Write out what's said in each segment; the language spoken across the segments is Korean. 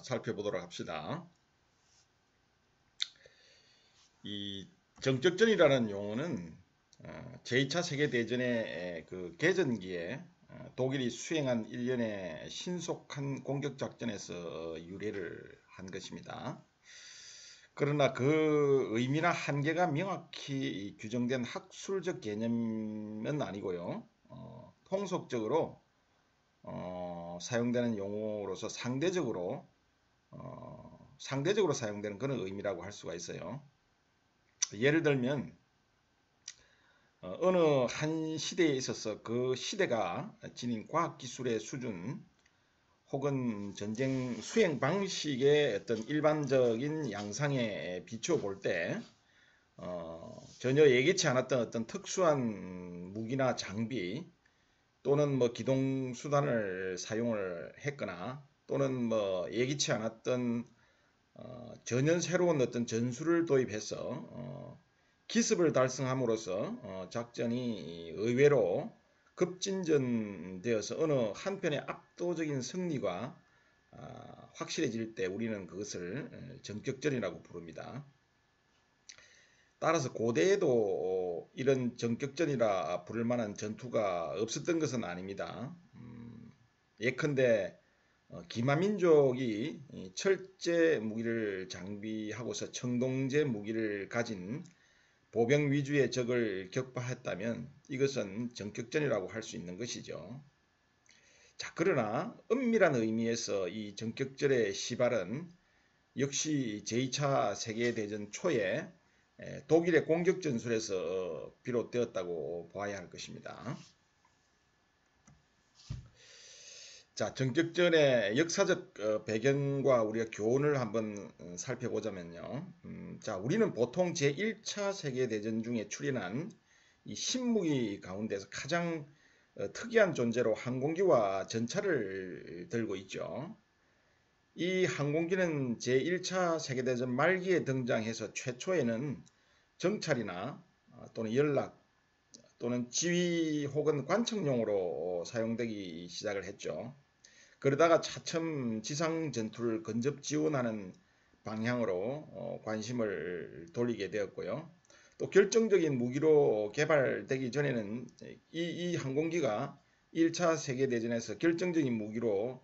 살펴보도록 합시다. 이 정격전이라는 용어는 제2차 세계대전의 그 개전기에 독일이 수행한 일련의 신속한 공격작전에서 유래를 한 것입니다. 그러나 그 의미나 한계가 명확히 규정된 학술적 개념은 아니고요. 통속적으로 사용되는 용어로서 상대적으로 사용되는 그런 의미라고 할 수가 있어요. 예를 들면 어느 한 시대에 있어서 그 시대가 지닌 과학기술의 수준 혹은 전쟁 수행 방식의 어떤 일반적인 양상에 비추어 볼 때 전혀 예기치 않았던 어떤 특수한 무기나 장비 또는 뭐 기동 수단을 사용을 했거나 또는 뭐 예기치 않았던 전혀 새로운 어떤 전술을 도입해서 기습을 달성함으로써 작전이 의외로 급진전되어서 어느 한편의 압도적인 승리가 확실해질 때 우리는 그것을 전격전이라고 부릅니다. 따라서 고대에도 이런 전격전이라 부를 만한 전투가 없었던 것은 아닙니다. 예컨대 기마민족이 철제 무기를 장비하고서 청동제 무기를 가진 보병 위주의 적을 격파했다면 이것은 전격전이라고 할 수 있는 것이죠. 자, 그러나 엄밀한 의미에서 이 전격전의 시발은 역시 제2차 세계대전 초에 독일의 공격 전술에서 비롯되었다고 봐야 할 것입니다. 자, 전격전의 역사적 배경과 우리가 교훈을 한번 살펴보자면요. 자, 우리는 보통 제1차 세계대전 중에 출현한 이 신무기 가운데서 가장 특이한 존재로 항공기와 전차를 들고 있죠. 이 항공기는 제1차 세계대전 말기에 등장해서 최초에는 정찰이나 또는 연락 또는 지휘 혹은 관측용으로 사용되기 시작을 했죠. 그러다가 차츰 지상 전투를 근접 지원하는 방향으로 관심을 돌리게 되었고요. 또 결정적인 무기로 개발되기 전에는 이 항공기가 1차 세계대전에서 결정적인 무기로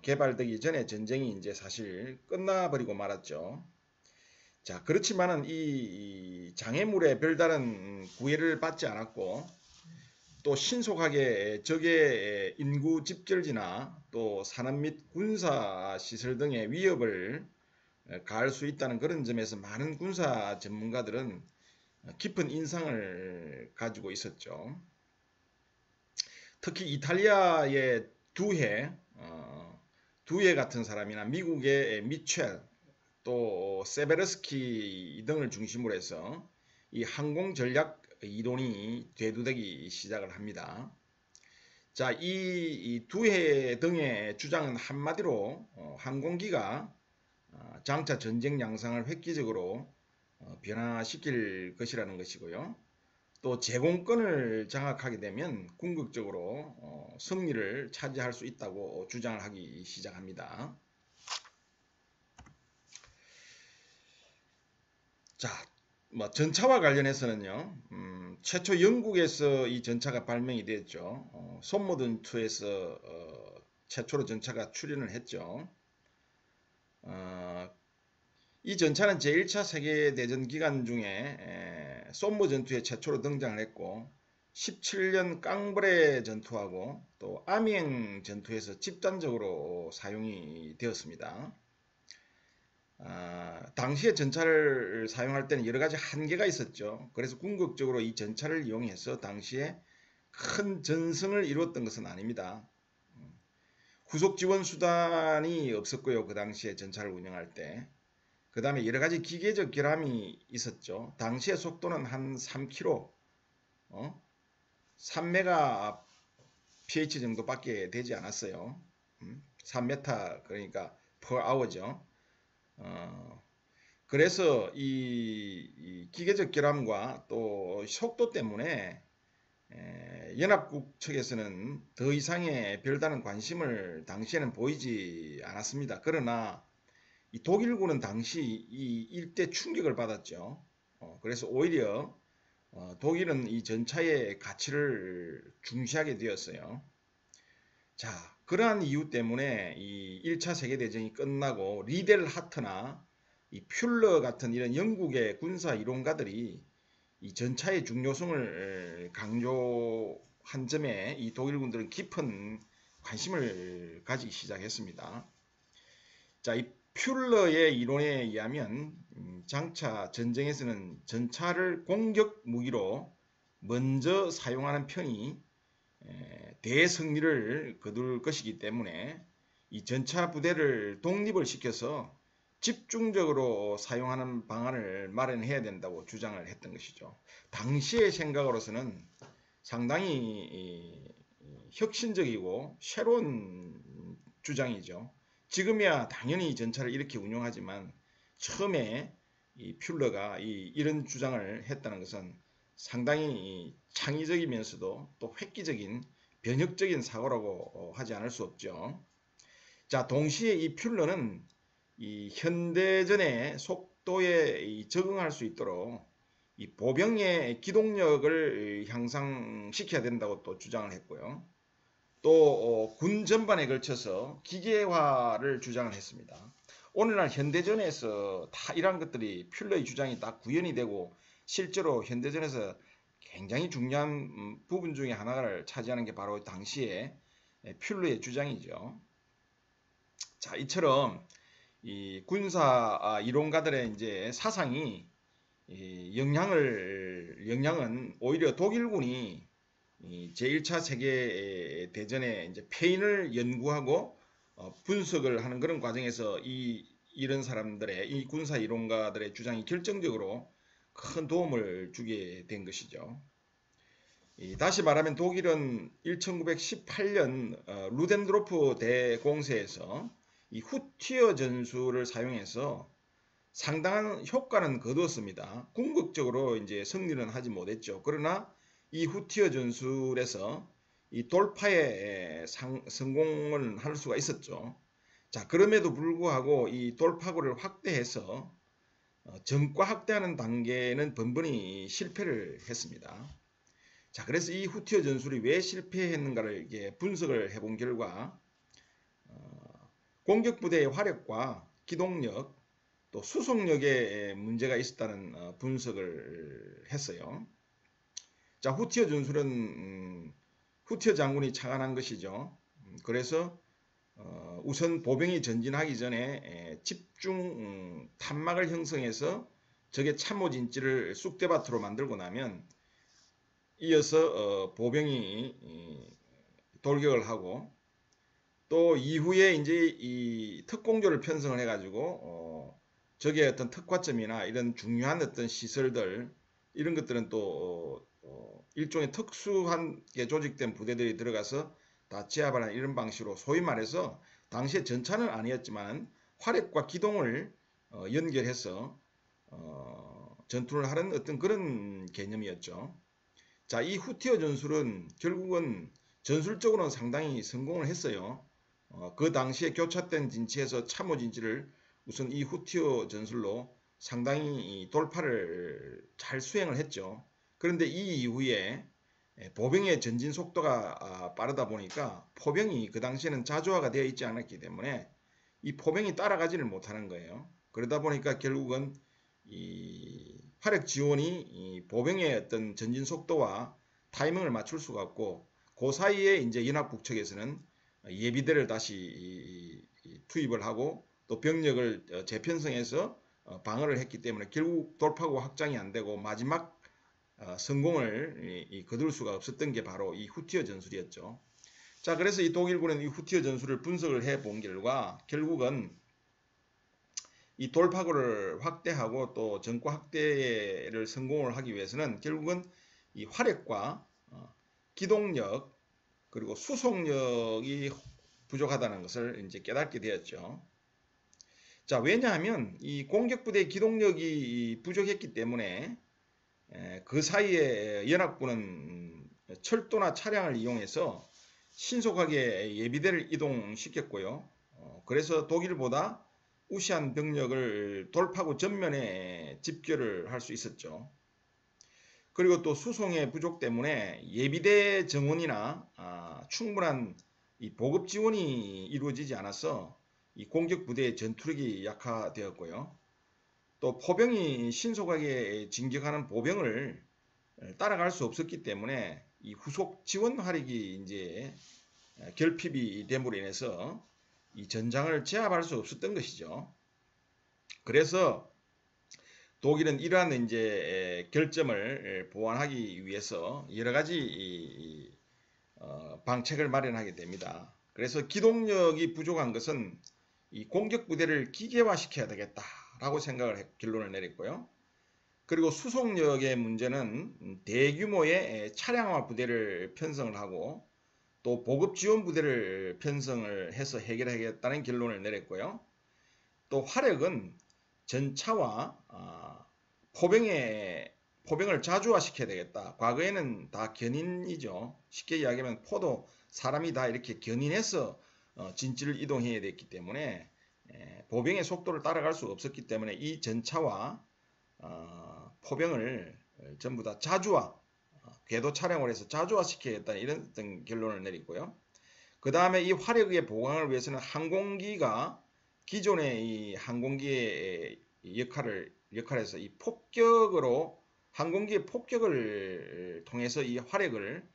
개발되기 전에 전쟁이 이제 사실 끝나버리고 말았죠. 자, 그렇지만은 이 장애물에 별다른 구애를 받지 않았고 또 신속하게 적의 인구 집결지나 또 산업 및 군사 시설 등의 위협을 가할 수 있다는 그런 점에서 많은 군사 전문가들은 깊은 인상을 가지고 있었죠. 특히 이탈리아의 두해 같은 사람이나 미국의 미첼 또 세베르스키 등을 중심으로 해서 이 항공 전략 이론이 대두되기 시작을 합니다. 자, 이 두해 등의 주장은 한마디로 항공기가 장차 전쟁 양상을 획기적으로 변화시킬 것이라는 것이고요. 또 제공권을 장악하게 되면 궁극적으로 승리를 차지할 수 있다고 주장을 하기 시작합니다. 자, 뭐 전차와 관련해서는요. 최초 영국에서 이 전차가 발명이 됐죠. 손모전투에서 최초로 전차가 출현을 했죠. 이 전차는 제1차 세계대전 기간 중에 솜모 전투에 최초로 등장을 했고 17년 깡브레 전투하고 또 아미엥 전투에서 집단적으로 사용이 되었습니다. 당시에 전차를 사용할 때는 여러가지 한계가 있었죠. 그래서 궁극적으로 이 전차를 이용해서 당시에 큰 전승을 이루었던 것은 아닙니다. 후속 지원 수단이 없었고요. 그 당시에 전차를 운영할 때. 그 다음에 여러가지 기계적 결함이 있었죠. 당시의 속도는 한 3km, 3메가 ph 정도밖에 되지 않았어요. 3m 그러니까 per hour죠. 그래서 이 기계적 결함과 또 속도 때문에 연합국 측에서는 더 이상의 별다른 관심을 당시에는 보이지 않았습니다. 그러나 이 독일군은 당시 이 일대 충격을 받았죠. 그래서 오히려 독일은 이 전차의 가치를 중시하게 되었어요. 자, 그러한 이유 때문에 이 1차 세계대전이 끝나고 리델 하트나 이 퓰러 같은 이런 영국의 군사 이론가들이 이 전차의 중요성을 강조한 점에 이 독일군들은 깊은 관심을 가지기 시작했습니다. 자, 이 퓰러의 이론에 의하면 장차 전쟁에서는 전차를 공격 무기로 먼저 사용하는 편이 대승리를 거둘 것이기 때문에 이 전차 부대를 독립을 시켜서 집중적으로 사용하는 방안을 마련해야 된다고 주장을 했던 것이죠. 당시의 생각으로서는 상당히 혁신적이고 새로운 주장이죠. 지금이야 당연히 전차를 이렇게 운용하지만 처음에 이 퓰러가 이런 주장을 했다는 것은 상당히 창의적이면서도 또 획기적인 변혁적인 사고라고 하지 않을 수 없죠. 자, 동시에 이 퓰러는 이 현대전의 속도에 적응할 수 있도록 이 보병의 기동력을 향상시켜야 된다고 또 주장을 했고요. 또 군 전반에 걸쳐서 기계화를 주장을 했습니다. 오늘날 현대전에서 다 이러한 것들이 퓰러의 주장이 다 구현이 되고 실제로 현대전에서 굉장히 중요한 부분 중에 하나를 차지하는 게 바로 당시에 퓰러의 주장이죠. 자, 이처럼 이 군사 이론가들의 이제 사상이 영향은 오히려 독일군이 제1차 세계 대전에 이제 패인을 연구하고 분석을 하는 그런 과정에서 이런 사람들의 이 군사 이론가들의 주장이 결정적으로 큰 도움을 주게 된 것이죠. 다시 말하면 독일은 1918년 루덴드로프 대공세에서 이 후티어 전술을 사용해서 상당한 효과는 거두었습니다. 궁극적으로 이제 승리는 하지 못했죠. 그러나 이 후티어 전술에서 이 돌파에 성공을 할 수가 있었죠. 자, 그럼에도 불구하고 이 돌파구를 확대해서 전과 확대하는 단계는 번번이 실패를 했습니다. 자, 그래서 이 후티어 전술이 왜 실패했는가를 이게 분석을 해본 결과 공격 부대의 화력과 기동력 또 수송력에 문제가 있었다는 분석을 했어요. 자, 후티어 전술은 후티어 장군이 창안한 것이죠. 그래서 우선 보병이 전진하기 전에 집중 탄막을 형성해서 적의 참모 진지를 쑥대밭으로 만들고 나면 이어서 보병이 돌격을 하고 또 이후에 이제 이 특공조를 편성을 해가지고 적의 어떤 특화점이나 이런 중요한 어떤 시설들 이런 것들은 또 일종의 특수하게 조직된 부대들이 들어가서 다 제압을 하는 이런 방식으로 소위 말해서 당시에 전차는 아니었지만 화력과 기동을 연결해서 전투를 하는 어떤 그런 개념이었죠. 자, 이 후티어 전술은 결국은 전술적으로는 상당히 성공을 했어요. 그 당시에 교차된 진지에서 참호 진지를 우선 이 후티어 전술로 상당히 돌파를 잘 수행을 했죠. 그런데 이 이후에 보병의 전진 속도가 빠르다 보니까 포병이 그 당시에는 자주화가 되어 있지 않았기 때문에 이 포병이 따라가지를 못하는 거예요. 그러다 보니까 결국은 이 화력 지원이 이 보병의 어떤 전진 속도와 타이밍을 맞출 수가 없고 그 사이에 이제 연합 북측에서는 예비대를 다시 투입을 하고 또 병력을 재편성해서 방어를 했기 때문에 결국 돌파구 확장이 안 되고 마지막 성공을 거둘 수가 없었던 게 바로 이 후티어 전술이었죠. 자, 그래서 이 독일군은 이 후티어 전술을 분석을 해 본 결과 결국은 이 돌파구를 확대하고 또 전과 확대를 성공을 하기 위해서는 결국은 이 화력과 기동력 그리고 수송력이 부족하다는 것을 이제 깨닫게 되었죠. 자, 왜냐하면 이 공격부대의 기동력이 부족했기 때문에 그 사이에 연합군은 철도나 차량을 이용해서 신속하게 예비대를 이동시켰고요. 그래서 독일보다 우시한 병력을 돌파구 전면에 집결을 할 수 있었죠. 그리고 또 수송의 부족 때문에 예비대 정원이나 충분한 이 보급 지원이 이루어지지 않아서 이 공격 부대의 전투력이 약화되었고요. 또 포병이 신속하게 진격하는 보병을 따라갈 수 없었기 때문에 이 후속 지원 화력이 이제 결핍이 됨으로 인해서 이 전장을 제압할 수 없었던 것이죠. 그래서 독일은 이러한 이제 결점을 보완하기 위해서 여러 가지 방책을 마련하게 됩니다. 그래서 기동력이 부족한 것은 이 공격 부대를 기계화시켜야 되겠다라고 결론을 내렸고요. 그리고 수송력의 문제는 대규모의 차량화 부대를 편성을 하고 또 보급 지원 부대를 편성을 해서 해결하겠다는 결론을 내렸고요. 또 화력은 전차와 포병을 자주화시켜야 되겠다. 과거에는 다 견인이죠. 쉽게 이야기하면 포도 사람이 다 이렇게 견인해서 진지를 이동해야 됐기 때문에 보병의 속도를 따라갈 수 없었기 때문에 이 전차와 포병을 전부 다 궤도 차량을 해서 자주화시켜야겠다 이런 결론을 내리고요. 그 다음에 이 화력의 보강을 위해서는 항공기가 기존의 이 항공기의 역할에서 이 항공기의 폭격을 통해서 이 화력을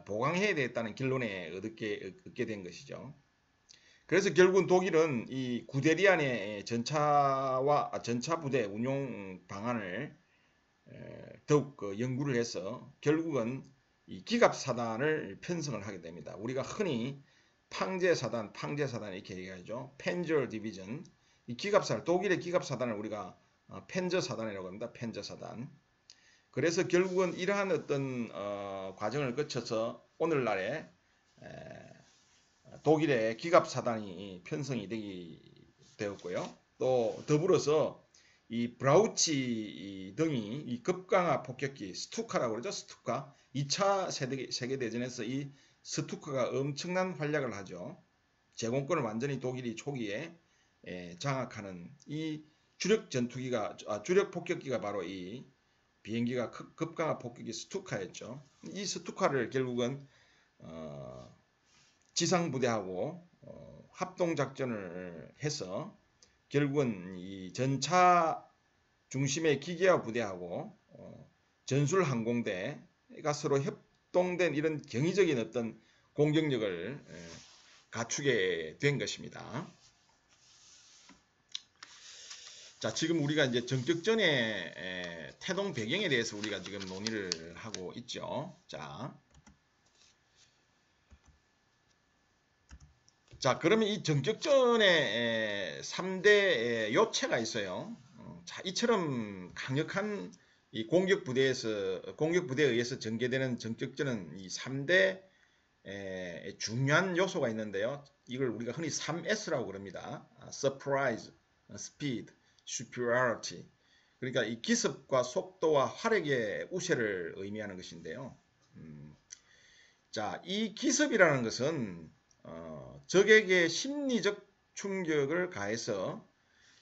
보강해야 되겠다는 결론에 얻게 된 것이죠. 그래서 결국은 독일은 이 구데리안의 전차 부대 운용 방안을 더욱 연구를 해서 결국은 이 기갑사단을 편성을 하게 됩니다. 우리가 흔히 팡제사단 이렇게 얘기하죠. 펜저 디비전. 이 독일의 기갑사단을 우리가 펜저사단이라고 합니다. 펜저사단. 그래서 결국은 이러한 어떤 과정을 거쳐서 오늘날에 독일의 기갑사단이 편성이 되었고요. 또 더불어서 이 브라우치 등이 이 급강화 폭격기 스투카라고 그러죠. 스투카. 2차 세계대전에서 이 스투카가 엄청난 활약을 하죠. 제공권을 완전히 독일이 초기에 장악하는 이 주력 폭격기가 바로 이 비행기가 급강화 폭격기 스투카였죠. 이 스투카를 결국은 지상부대하고 합동작전을 해서 결국은 이 전차 중심의 기계화 부대하고 전술항공대가 서로 협동된 이런 경이적인 어떤 공격력을 갖추게 된 것입니다. 자, 지금 우리가 이제 정격전의 태동 배경에 대해서 우리가 지금 논의를 하고 있죠. 자, 그러면 이 정격전에 3대 요체가 있어요. 자, 이처럼 강력한 이 공격 부대에 의해서 전개되는 정격전은 이 3대 중요한 요소가 있는데요. 이걸 우리가 흔히 3S라고 그럽니다. Surprise, Speed, Superiority. 그러니까 이 기습과 속도와 화력의 우세를 의미하는 것인데요. 자, 이 기습이라는 것은 적에게 심리적 충격을 가해서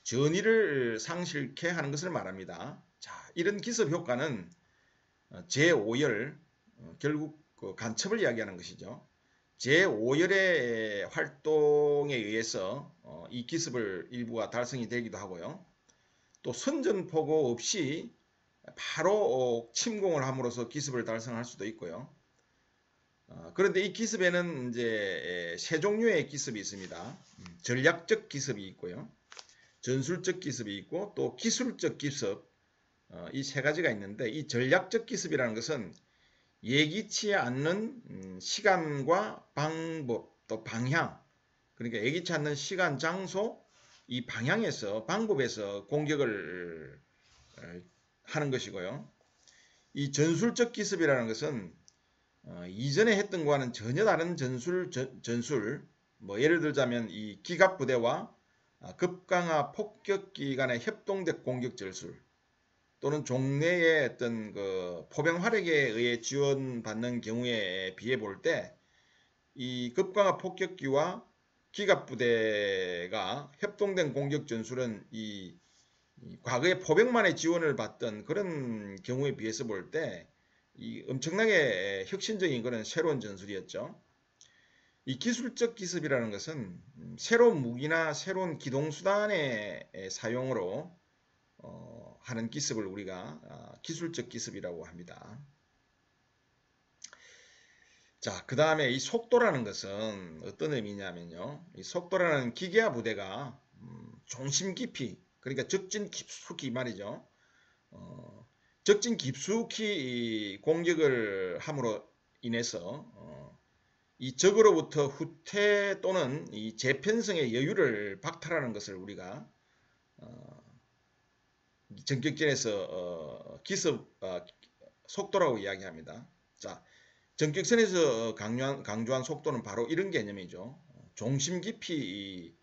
전의를 상실케 하는 것을 말합니다. 자, 이런 기습 효과는 제5열, 결국 그 간첩을 이야기하는 것이죠. 제5열의 활동에 의해서 이 기습을 일부가 달성이 되기도 하고요. 또 선전포고 없이 바로 침공을 함으로써 기습을 달성할 수도 있고요. 그런데 이 기습에는 이제 세 종류의 기습이 있습니다. 전략적 기습이 있고요. 전술적 기습이 있고 또 기술적 기습, 이 세 가지가 있는데 이 전략적 기습이라는 것은 예기치 않는 시간과 방법 또 방향, 그러니까 예기치 않는 시간, 장소, 이 방향에서 방법에서 공격을 하는 것이고요. 이 전술적 기습이라는 것은 이전에 했던 거와는 전혀 다른 전술, 뭐 예를 들자면 이 기갑부대와 급강화 폭격기 간의 협동적 공격 전술 또는 종래의 어떤 그 포병 화력에 의해 지원받는 경우에 비해 볼 때 이 급강화 폭격기와 기갑부대가 협동된 공격 전술은 이 과거에 포병만의 지원을 받던 그런 경우에 비해서 볼 때 이 엄청나게 혁신적인 그런 새로운 전술이었죠. 이 기술적 기습이라는 것은 새로운 무기나 새로운 기동수단의 사용으로 하는 기습을 우리가 기술적 기습이라고 합니다. 자, 그 다음에 이 속도라는 것은 어떤 의미냐면요. 이 속도라는 기계화 부대가 중심 깊이, 그러니까 적진 깊숙이 말이죠. 적진 깊숙이 공격을 함으로 인해서 이 적으로부터 후퇴 또는 이 재편성의 여유를 박탈하는 것을 우리가 전격전에서 기습 속도라고 이야기합니다. 자, 전격선에서 강조한 속도는 바로 이런 개념이죠. 중심 깊이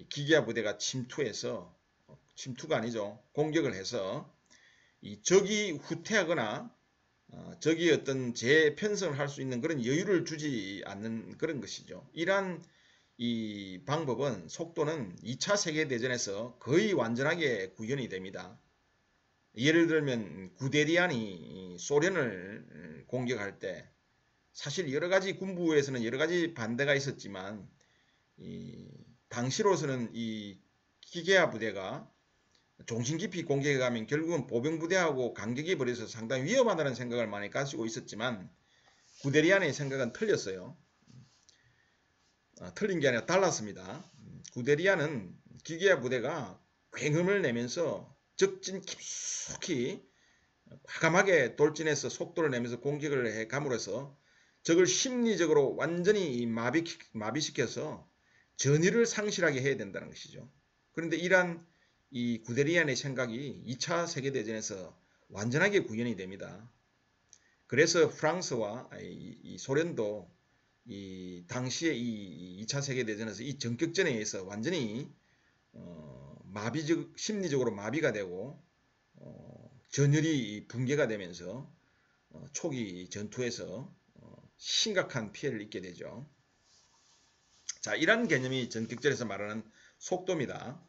기계화 부대가 침투가 아니죠. 공격을 해서 이 적이 후퇴하거나 적이 어떤 재편성을 할 수 있는 그런 여유를 주지 않는 그런 것이죠. 이러한 이 방법은 속도는 2차 세계대전에서 거의 완전하게 구현이 됩니다. 예를 들면 구데리안이 소련을 공격할 때 사실 여러가지 군부에서는 여러가지 반대가 있었지만 당시로서는 이 기계화 부대가 중심 깊이 공격해 가면 결국은 보병부대하고 간격이 벌어서 상당히 위험하다는 생각을 많이 가지고 있었지만 구데리안의 생각은 틀렸어요. 틀린 게 아니라 달랐습니다. 구데리안은 기계화 부대가 굉음을 내면서 적진 깊숙이 과감하게 돌진해서 속도를 내면서 공격을 해 감으로써 적을 심리적으로 완전히 마비시켜서 전의를 상실하게 해야 된다는 것이죠. 그런데 이러한 이 구데리안의 생각이 2차 세계대전에서 완전하게 구현이 됩니다. 그래서 프랑스와 이 소련도 이 당시에 이 2차 세계대전에서 이 전격전에 의해서 완전히 심리적으로 마비가 되고 전열이 붕괴가 되면서 초기 전투에서 심각한 피해를 입게 되죠. 자, 이런 개념이 전격전에서 말하는 속도입니다.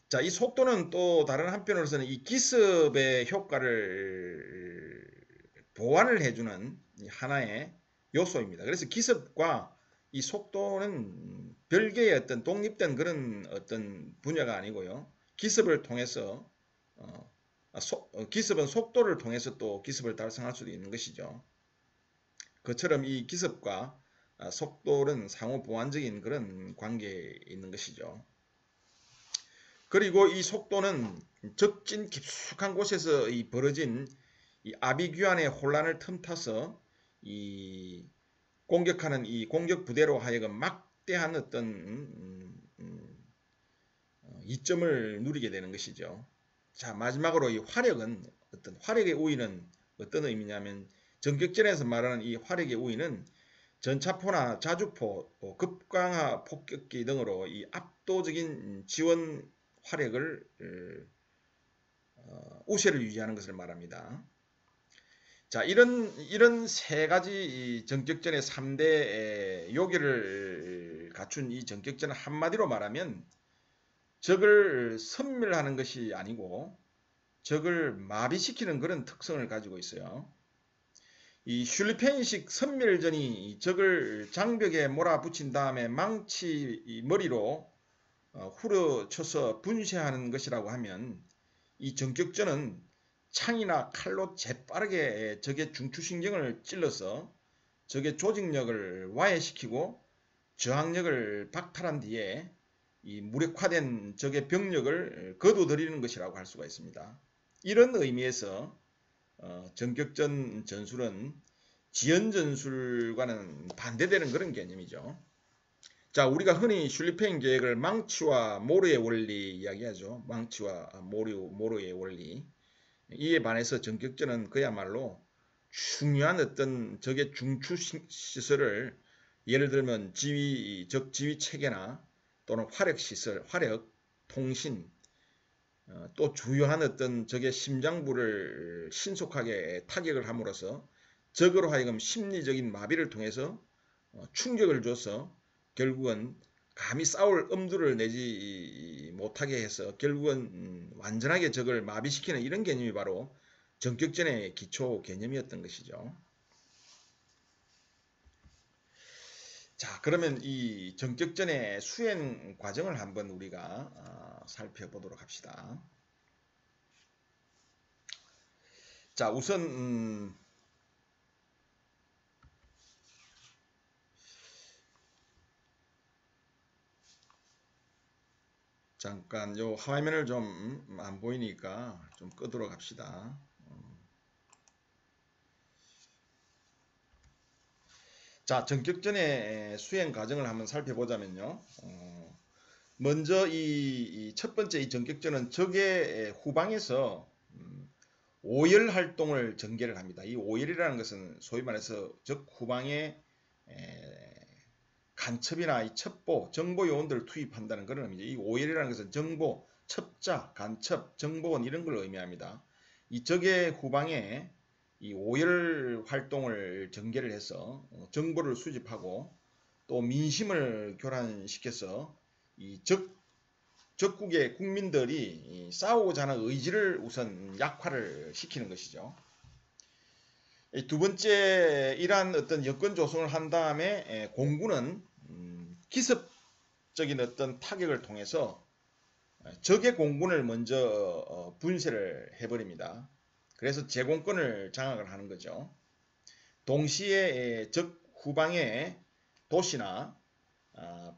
자, 이 속도는 또 다른 한편으로서는 이 기습의 효과를 보완을 해주는 하나의 요소입니다. 그래서 기습과 이 속도는 별개의 어떤 독립된 그런 어떤 분야가 아니고요. 기습을 통해서 기습은 속도를 통해서 또 기습을 달성할 수도 있는 것이죠. 그처럼 이 기습과 속도는 상호 보완적인 그런 관계에 있는 것이죠. 그리고 이 속도는 적진 깊숙한 곳에서 벌어진 이 아비규환의 혼란을 틈타서 이 공격하는 이 공격 부대로 하여금 막대한 어떤 이점을 누리게 되는 것이죠. 자, 마지막으로 이 화력은 어떤 화력의 우위는 어떤 의미냐면 전격전에서 말하는 이 화력의 우위는 전차포나 자주포, 급강하 폭격기 등으로 이 압도적인 지원 화력을 우세를 유지하는 것을 말합니다. 자, 이런 세 가지 전격전의 3대 요기를 갖춘 이 전격전은 한마디로 말하면 적을 섬멸하는 것이 아니고 적을 마비시키는 그런 특성을 가지고 있어요. 이 슐리펜식 섬멸전이 적을 장벽에 몰아붙인 다음에 망치 머리로 후려쳐서 분쇄하는 것이라고 하면 이 전격전은 창이나 칼로 재빠르게 적의 중추신경을 찔러서 적의 조직력을 와해시키고 저항력을 박탈한 뒤에 이 무력화된 적의 병력을 거둬들이는 것이라고 할 수가 있습니다. 이런 의미에서 전격전 전술은 지연 전술과는 반대되는 그런 개념이죠. 자, 우리가 흔히 슐리펜 계획을 망치와 모르의 원리 이야기하죠. 망치와 모르의 원리. 이에 반해서 전격전은 그야말로 중요한 어떤 적의 중추 시설을 예를 들면 적 지휘 체계나 또는 화력 시설, 화력, 통신, 또 주요한 어떤 적의 심장부를 신속하게 타격을 함으로써 적으로 하여금 심리적인 마비를 통해서 충격을 줘서 결국은 감히 싸울 엄두를 내지 못하게 해서 결국은 완전하게 적을 마비시키는 이런 개념이 바로 전격전의 기초 개념이었던 것이죠. 자, 그러면 이 전격전의 수행 과정을 한번 우리가 살펴보도록 합시다. 자, 우선 잠깐 요 화면을 좀 안 보이니까 좀 끄도록 합시다. 자, 전격전의 수행 과정을 한번 살펴보자면요. 먼저 이 첫 번째 이 전격전은 적의 후방에서 오열 활동을 전개를 합니다. 이 오열이라는 것은 소위 말해서 적 후방에 간첩이나 이 첩보, 정보 요원들을 투입한다는 그런 의미죠. 이 오열이라는 것은 정보, 첩자, 간첩, 정보원 이런 걸 의미합니다. 이 적의 후방에 이 오열 활동을 전개를 해서 정보를 수집하고 또 민심을 교란시켜서 이 적국의 국민들이 싸우고자 하는 의지를 우선 약화를 시키는 것이죠. 두 번째 이러한 어떤 여건 조성을 한 다음에 공군은 기습적인 어떤 타격을 통해서 적의 공군을 먼저 분쇄를 해버립니다. 그래서 제공권을 장악을 하는 거죠. 동시에 적 후방에 도시나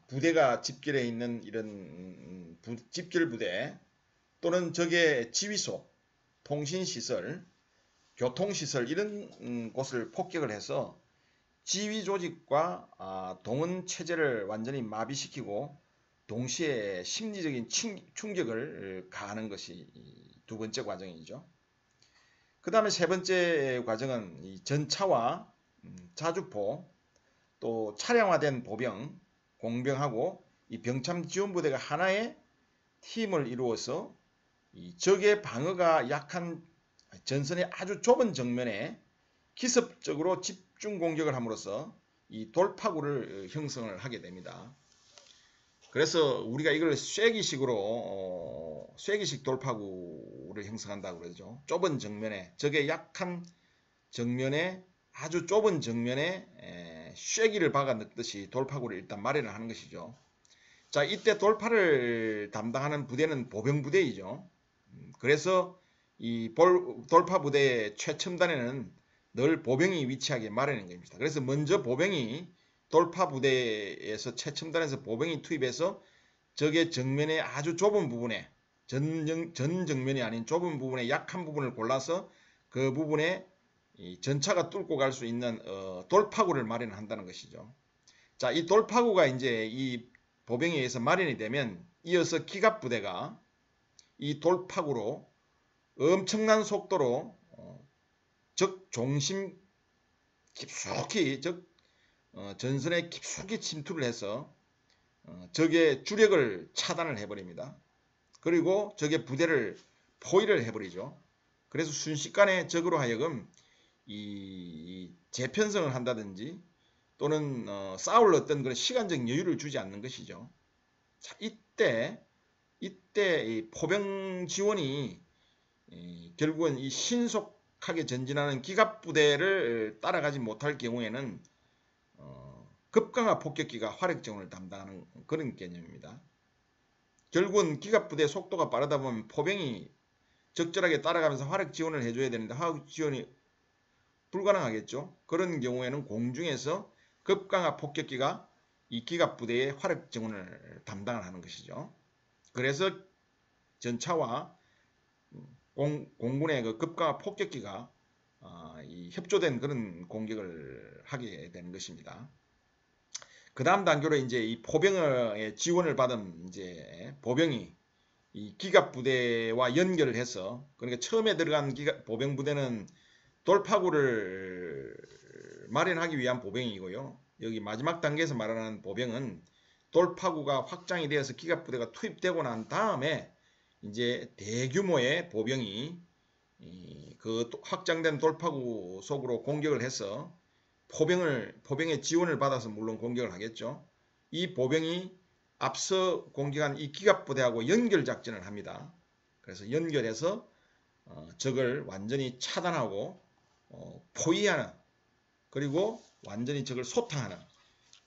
부대가 집결해 있는 이런 집결 부대 또는 적의 지휘소, 통신시설, 교통시설 이런 곳을 폭격을 해서 지휘 조직과 동원 체제를 완전히 마비시키고 동시에 심리적인 충격을 가하는 것이 두 번째 과정이죠. 그 다음에 세 번째 과정은 이 전차와 자주포 또 차량화된 보병, 공병하고 이 병참 지원부대가 하나의 팀을 이루어서 이 적의 방어가 약한 전선의 아주 좁은 정면에 기습적으로 집중 공격을 함으로써 이 돌파구를 형성을 하게 됩니다. 그래서 우리가 이걸 쐐기식으로 쐐기식 돌파구를 형성한다고 그러죠. 좁은 정면에 적의 약한 정면에 아주 좁은 정면에 쐐기를 박아 넣듯이 돌파구를 일단 마련을 하는 것이죠. 자, 이때 돌파를 담당하는 부대는 보병부대이죠. 그래서 이 돌파 부대의 최첨단에는 늘 보병이 위치하게 마련인 겁니다. 그래서 먼저 보병이 돌파 부대에서 최첨단에서 보병이 투입해서 적의 정면의 아주 좁은 부분에 전 정면이 아닌 좁은 부분에 약한 부분을 골라서 그 부분에 이 전차가 뚫고 갈 수 있는 돌파구를 마련한다는 것이죠. 자, 이 돌파구가 이제 이 보병에 의해서 마련이 되면 이어서 기갑부대가 이 돌파구로 엄청난 속도로 적 중심 깊숙이 전선에 깊숙이 침투를 해서 적의 주력을 차단을 해버립니다. 그리고 적의 부대를 포위를 해버리죠. 그래서 순식간에 적으로 하여금 이 재편성을 한다든지 또는 싸울 어떤 그런 시간적 여유를 주지 않는 것이죠. 자, 이때 이 포병 지원이 결국은 이 신속하게 전진하는 기갑부대를 따라가지 못할 경우에는 급강화 폭격기가 화력 지원을 담당하는 그런 개념입니다. 결국은 기갑부대 속도가 빠르다 보면 포병이 적절하게 따라가면서 화력 지원을 해줘야 되는데 화력 지원이 불가능하겠죠. 그런 경우에는 공중에서 급강화 폭격기가 이 기갑부대의 화력 지원을 담당을 하는 것이죠. 그래서 전차와 공군의 그 급강화 폭격기가 협조된 그런 공격을 하게 되는 것입니다. 그 다음 단계로 이제 이 포병의 지원을 받은 이제 보병이 이 기갑부대와 연결을 해서 그러니까 처음에 들어간 보병부대는 돌파구를 마련하기 위한 보병이고요. 여기 마지막 단계에서 말하는 보병은 돌파구가 확장이 되어서 기갑부대가 투입되고 난 다음에 이제 대규모의 보병이 그 확장된 돌파구 속으로 공격을 해서 포병의 지원을 받아서 물론 공격을 하겠죠. 이 보병이 앞서 공격한 이 기갑부대하고 연결 작전을 합니다. 그래서 연결해서 적을 완전히 차단하고 포위하는, 그리고 완전히 적을 소탕하는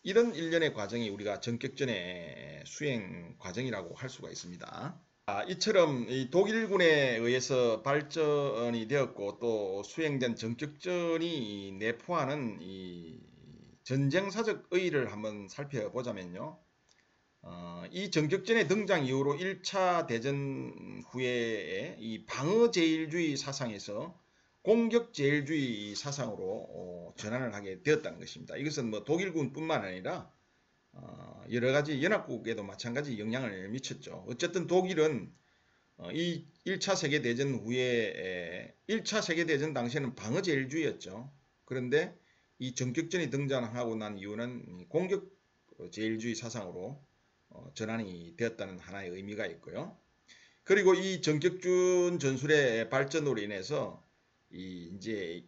이런 일련의 과정이 우리가 전격전의 수행 과정이라고 할 수가 있습니다. 이처럼 이 독일군에 의해서 발전이 되었고 또 수행된 전격전이 내포하는 이 전쟁사적 의의를 한번 살펴보자면요. 이 전격전의 등장 이후로 1차 대전 후에 이 방어제일주의 사상에서 공격제일주의 사상으로 전환을 하게 되었다는 것입니다. 이것은 뭐 독일군뿐만 아니라 여러 가지 연합국에도 마찬가지 영향을 미쳤죠. 어쨌든 독일은 이 1차 세계대전 후에 1차 세계대전 당시에는 방어제일주의였죠. 그런데 이 전격전이 등장하고 난 이유는 공격제일주의 사상으로 전환이 되었다는 하나의 의미가 있고요. 그리고 이 전격전 전술의 발전으로 인해서 이제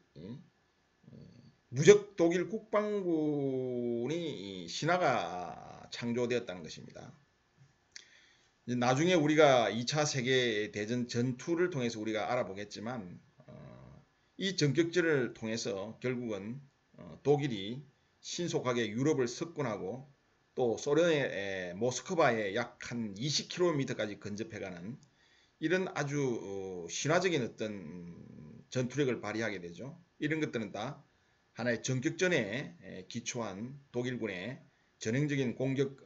무적 독일 국방군이 신화가 창조되었다는 것입니다. 나중에 우리가 2차 세계대전 전투를 통해서 우리가 알아보겠지만 이 전격전을 통해서 결국은 독일이 신속하게 유럽을 석권하고 또 소련의 모스크바에 약 한 20km까지 근접해가는 이런 아주 신화적인 어떤 전투력을 발휘하게 되죠. 이런 것들은 다 하나의 전격전에 기초한 독일군의 전형적인 공격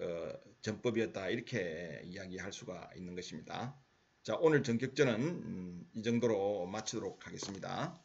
전법이었다, 이렇게 이야기할 수가 있는 것입니다. 자, 오늘 전격전은 이 정도로 마치도록 하겠습니다.